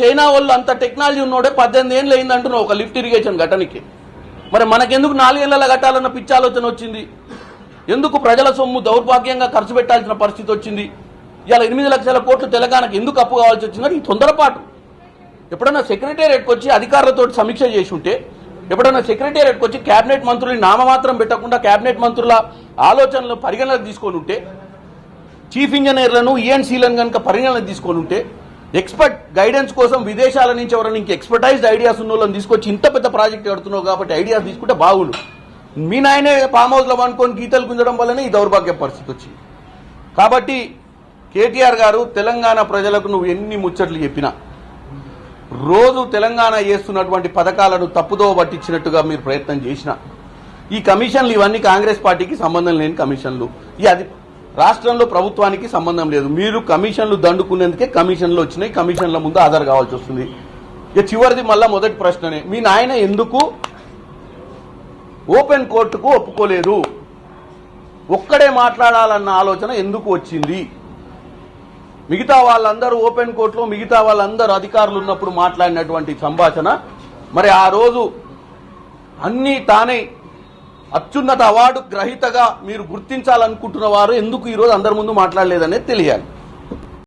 China వాళ్ళు అంత technology ఉన్నోడే 18 ఏళ్ళు అయిందంటున్నావు ఒక లిఫ్ట్ ఇరిగేషన్ ఘటనకి. మరి మనకెందుకు 4 ఏళ్ళ కట్టాలన్న పిచ్చి ఆలోచన వచ్చింది? ఎందుకు ప్రజల సొమ్ము దౌర్భాగ్యంగా ఖర్చు పెట్టాల్సిన పరిస్థితి వచ్చింది? ఇవాళ 8 లక్షల కోట్లు తెలంగాణకు ఎందుకు అప్పు కావాల్సి వచ్చిందని ఈ తొందరపాటు. ఎప్పుడన్నా సెక్రటేరియట్కి వచ్చి అధికారులతో సమీక్ష చేసి ఉంటే, ఎప్పుడన్నా సెక్రటేరియట్కి వచ్చి కేబినెట్ మంత్రుల్ని నామమాత్రం పెట్టకుండా కేబినెట్ మంత్రుల ఆలోచనలు పరిగణనకు తీసుకొని ఉంటే, చీఫ్ ఇంజనీర్లను ఈఎన్సీలను కనుక పరిగణనకు తీసుకొని ఉంటే, ఎక్స్పర్ట్ గైడెన్స్ కోసం విదేశాల నుంచి ఎవరైనా ఇంక ఎక్స్పర్టైజ్డ్ ఐడియాస్ ఉన్న వాళ్ళని తీసుకొచ్చి ఇంత పెద్ద ప్రాజెక్ట్ కడుతున్నావు కాబట్టి ఐడియాస్ తీసుకుంటే బాగుండు. మీ నాయనే ఫామ్ హౌస్లో అనుకొని గీతలు గుంజడం వల్లనే ఈ దౌర్భాగ్య పరిస్థితి వచ్చింది. కాబట్టి కేటీఆర్ గారు, తెలంగాణ ప్రజలకు నువ్వు ఎన్ని ముచ్చట్లు చెప్పినా, రోజు తెలంగాణ చేస్తున్నటువంటి పథకాలను తప్పుదో పట్టించినట్టుగా మీరు ప్రయత్నం చేసినా, ఈ కమిషన్లు ఇవన్నీ కాంగ్రెస్ పార్టీకి సంబంధం లేని కమిషన్లు, అది రాష్ట్రంలో ప్రభుత్వానికి సంబంధం లేదు. మీరు కమిషన్లు దండుకునేందుకే కమిషన్లు వచ్చినాయి, కమిషన్ల ముందు హాజరు కావాల్సి వస్తుంది. ఇక చివరిది మళ్ళా మొదటి ప్రశ్ననే, మీ నాయన ఎందుకు ఓపెన్ కోర్టుకు ఒప్పుకోలేదు? ఒక్కడే మాట్లాడాలన్న ఆలోచన ఎందుకు వచ్చింది? మిగతా వాళ్ళందరూ ఓపెన్ కోర్టులో, మిగతా వాళ్ళందరూ అధికారులు ఉన్నప్పుడు మాట్లాడినటువంటి సంభాషణ, మరి ఆ రోజు అన్నీ తానే అత్యున్నత అవార్డు గ్రహీతగా మీరు గుర్తించాలనుకుంటున్న వారు ఎందుకు ఈరోజు అందరి ముందు మాట్లాడలేదనేది తెలియాలి.